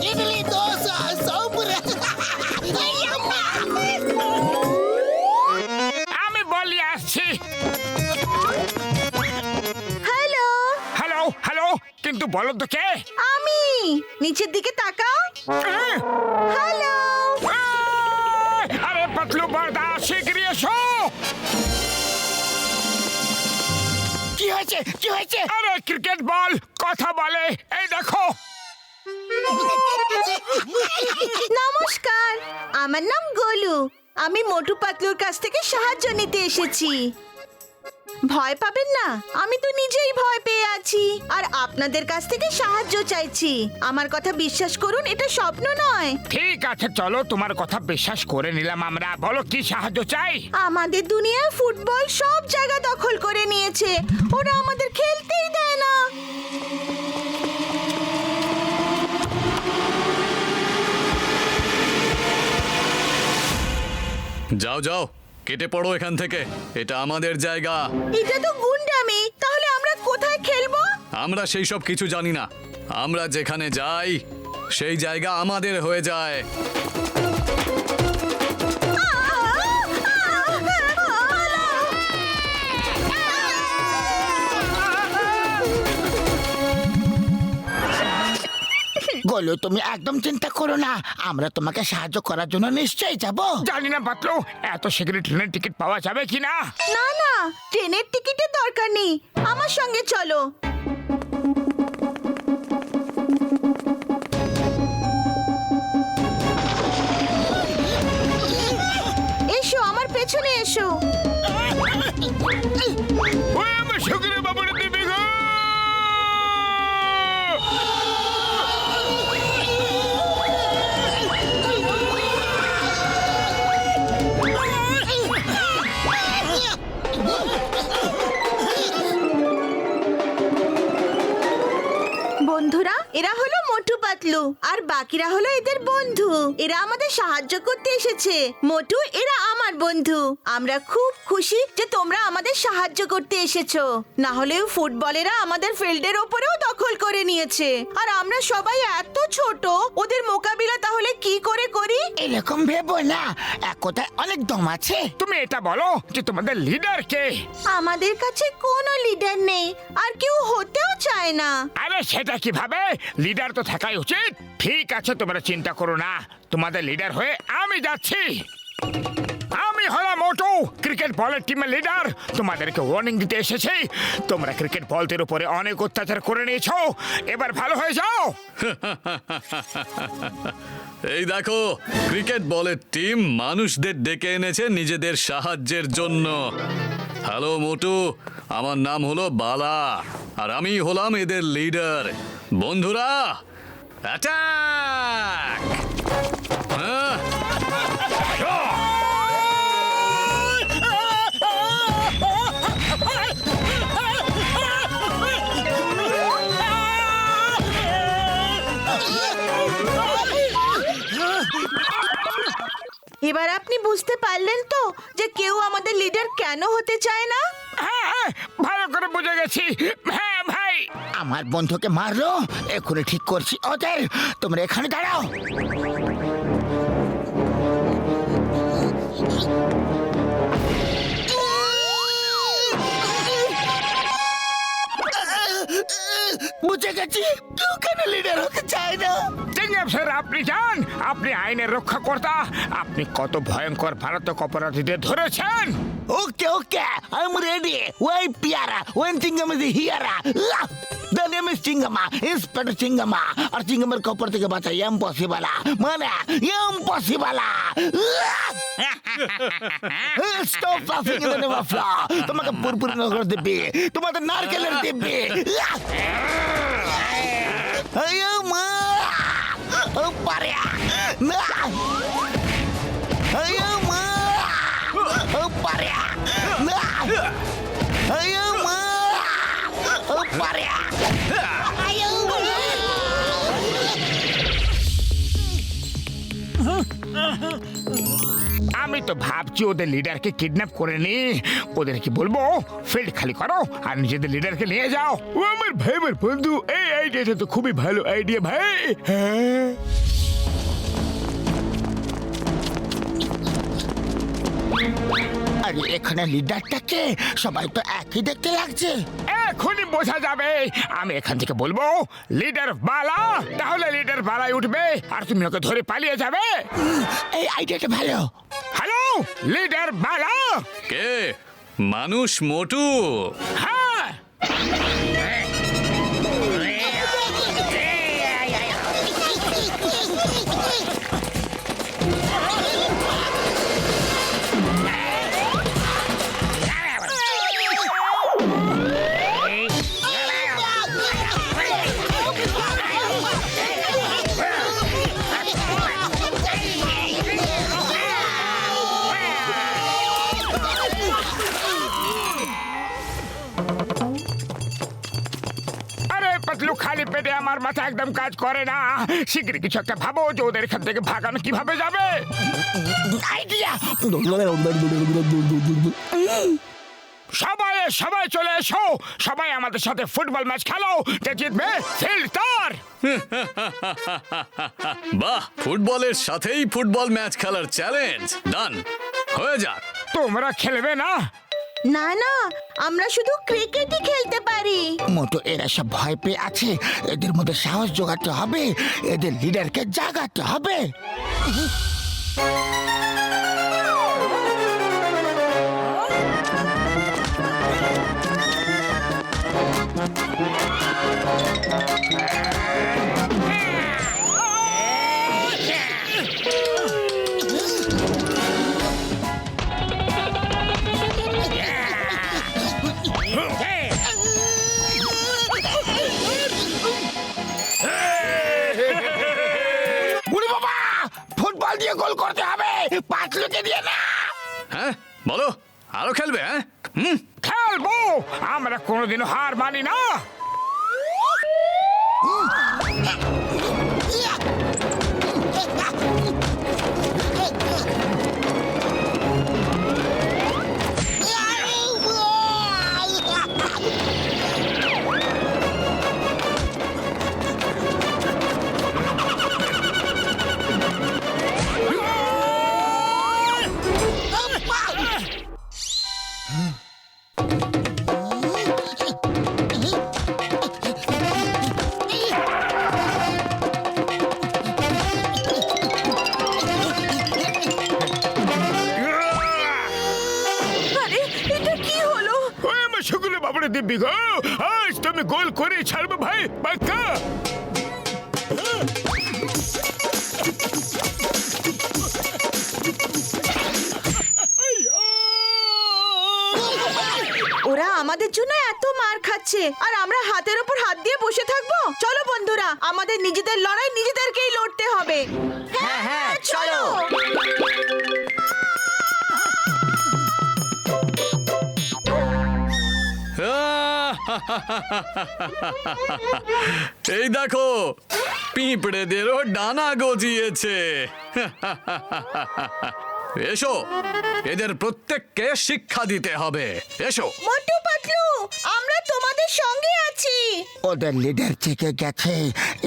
ইডলি দোসা সবরে আমি বলি আসছি। হ্যালো, হ্যালো হ্যালো, কিন্তু বলো তো কে? আমি। নিচের দিকে তাকাও। হ্যালো। আরে পাতলু বর্দা, শিগগিরই এসো। কি হয়েছে কি হয়েছে? আরে ক্রিকেট বল কথা বলে, এই দেখো। নমস্কার, আমার নাম গোলু। আমি মোটু পাতলুর কাছ থেকে সাহায্য নিতে এসেছি। ভয় পাবেন না, আমি তো নিজেই ভয় পেয়ে আছি আর আপনাদের কাছ থেকে সাহায্য চাইছি। আমার কথা বিশ্বাস করুন, এটা স্বপ্ন নয়। ঠিক আছে, চলো, তোমার কথা বিশ্বাস করে নিলাম আমরা। বলো কি সাহায্য চাই? আমাদের দুনিয়ায় ফুটবল সব জায়গা দখল করে নিয়েছে। ওরা আমাদের খেলতেই দেয় না। যাও যাও, কেটে পড়ো এখান থেকে, এটা আমাদের জায়গা। এটা তো গুন্ডামি। তাহলে আমরা কোথায় খেলবো? আমরা সেই সব কিছু জানি না। আমরা যেখানে যাই সেই জায়গা আমাদের হয়ে যায়। গোলু, তুমি একদম চিন্তা করো না, আমরা তোমাকে সাহায্য করার জন্য নিশ্চয়ই যাব। জানি না পাতলু, এত শীঘ্রই ট্রেনের টিকিট পাওয়া যাবে কি না। না না, ট্রেনের টিকিটের দরকার নেই। আমার সঙ্গে চলো। এসো, আমার পেছনে এসো। ওই আমার শকুনের বাবুরে দিবি গো। বন্ধুরা, এরা হলো মোটু পাতলু আর বাকিরা হলো এদের বন্ধু। এরা আমাদের সাহায্য করতে এসেছে। মোটু, এরা আমার বন্ধু। আমরা খুব খুশি যে তোমরা আমাদের সাহায্য করতে এসেছো। না হলেও ফুটবলেরা আমাদের ফিল্ডের ওপরেও দখল করে নিয়েছে। আর আমরা সবাই এত ছোট, ওদের মোকাবিলা তাহলে কি করে করি? এরকম ভেবো না, এক কথায় অনেক দম আছে। তুমি এটা বলো যে তোমাদের লিডার কে? আমাদের কাছে কোনো লিডার নেই আর কেউ হতেও চায় না। আরে সেটা কিভাবে? লিডার তো থাকাই উচিত। ঠিক আছে, তোমরা চিন্তা করো না, তোমাদের লিডার হয়ে আমি যাচ্ছি। আমি হলাম মোটু, ক্রিকেট বলের টিমের লিডার। তোমাদেরকে ওয়ার্নিং দিতে এসেছি। তোমরা ক্রিকেট বলদের উপরে অনেক অত্যাচার করে নিয়েছো, এবার ভালো হয়ে যাও। এই দেখো, ক্রিকেট বলের টিম মানুষদের ডেকে এনেছে নিজেদের সাহায্যের জন্য। হ্যালো মোটু, আমার নাম হলো বালা আর আমি হলাম এদের লিডার। বন্ধুরা, অ্যাটাক! হ্যাঁ, এবার আপনি বুঝতে পারলেন তো যে কেউ আমাদের লিডার কেন হতে চায় না? হ্যাঁ হ্যাঁ, ভালো করে বুঝে গেছি। হ্যাঁ ভাই, আমার বন্ধুকে মারলো, এক্ষুনি ঠিক করছি ওদের। তোমরা এখানে দাঁড়াও। বুঝে গেছি কেউ কেন লিডার হতে চায় না। চিংগাম স্যার, আপনি যান। আপনি আইনের রক্ষাকর্তা। আপনি কত ভয়ঙ্কর মারাত্মক অপরাধীদের ধরেছেন। Okay, okay, I'm ready. Why Piara? When Chingam is here? The name is Chingama, Inspector Chingama. Or Chingamar copper থেকে বাঁচা impossible. মানে impossible. Stop laughing in the name of law. তোমাকে পুরপুরি নগর দিবে, তোমাদের নারকেলের দিবে। আয় মা! ও পারে না। আয়ো মা ও পারে আয়ো আমি তো ভাবছি ওদের লিডারকে কিডন্যাপ করে নি ওদেরকে বলবো ফিল্ড খালি করো আর নিজেদের লিডারকে নিয়ে যাও। ও আমার ভাই, আমার বন্ধু, এই আইডিয়াটা তো খুবই ভালো আইডিয়া ভাই। হ্যাঁ, আরে এখানে লিডারটাকে সবাই তো একই দেখতে লাগছে। এখনই বোঝা যাবে। আমি এখান থেকে বলবো লিডার বালা, তাহলে লিডার বালাই উঠবে আর তুমি ওকে ধরে পালিয়ে যাবে। এই আইডিয়াটা ভালো। হ্যালো লিডার বালা। কে? মানুষ মোটু? হ্যাঁ, আরে পাতলু, খালি পেটে আমার মাথা একদম কাজ করে না। শীঘ্রই কিছু একটা ভাবো যে ওদের এখান থেকে ভাগানো কিভাবে যাবে। আইডিয়া সবাই সবাই চলে এসো, সবাই আমাদের সাথে ফুটবল ম্যাচ খেলো, যে জিতবে ফিল্ড তার। বাহ, ফুটবলের সাথেই ফুটবল ম্যাচ খেলার চ্যালেঞ্জ ডান হয়ে যাক। তোমরা খেলবে না? না না, আমরা শুধু ক্রিকেটই খেলতে পারি। মোটো এরা সব ভয় পেয়ে আছে, এদের মধ্যে সাহস জোগাতে হবে, এদের লিডারকে জাগাতে হবে। উনি বাবা, ফুটবল দিয়ে গোল করতে হবে, পাতলুকে দিয়ে না। হ্যাঁ বলো, আরো খেলবে? হ্যাঁ খেলবো, আমরা কোনোদিনও হার মানি না। আরে এটা কি হলো? ওই আমার সকলে বাবরে দিব্যি গো, আজ তুমি গোল করে ছাড়বে ভাই, পাক্কা। ওরা আমাদের জন্য এত মার খাচ্ছে আর আমরা হাতের ওপর হাত দিয়ে বসে থাকবো? চলো বন্ধুরা, আমাদের নিজেদের লড়াই নিজেদেরকেই লড়তে হবে। হ্যাঁ হ্যাঁ চলো। এই দেখো, পিঁপড়েদেরও ডানা গজিয়েছে। এসো, এদের প্রত্যেককে শিক্ষা দিতে হবে। এসো। মোটু পাতলু, আমরা তোমাদের সঙ্গে আছি। ওদের লিডার থেকে গেছে,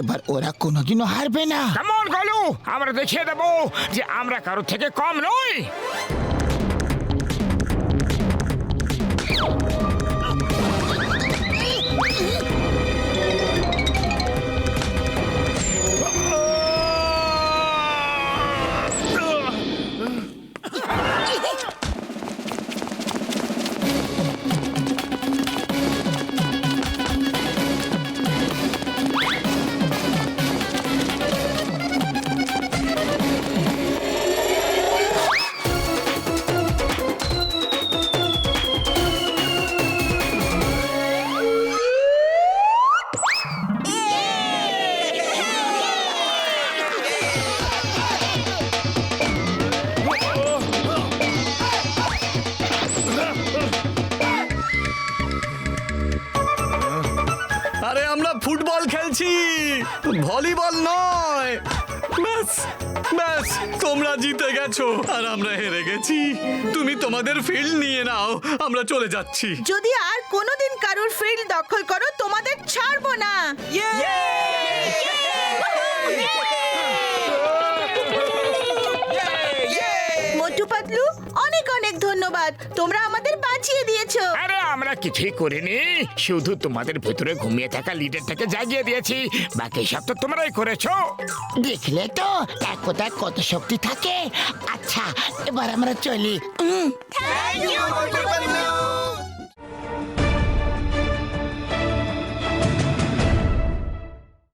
এবার ওরা কোনোদিনও হারবে না। কেমন গলু, আমরা দেখিয়ে দেবো যে আমরা কারো থেকে কম নই। জিতেছি, ভলিবল নয়। ব্যাস ব্যাস, তোমরা জিতে গেছো আর আমরা হেরে গেছি। তুমি তোমাদের ফিল্ড নিয়ে নাও, আমরা চলে যাচ্ছি। যদি আর কোনোদিন কারোর ফিল্ড দখল করো তোমাদের ছাড়বো না। মোটু পাতলু, অনেক অনেক ধন্যবাদ, তোমরা আমাদের বাঁচিয়ে দিয়েছো। আরে আমরা কিছুই করিনি, শুধু তোমাদের ভেতরে ঘুমিয়ে থাকা লিডারটাকে জাগিয়ে দিয়েছি। বাকি সব তো তোমরাই করেছো। দেখলে তো এক কথায় কত শক্তি থাকে। আচ্ছা, এবার আমরা চলি। Thank you Motu Patlu.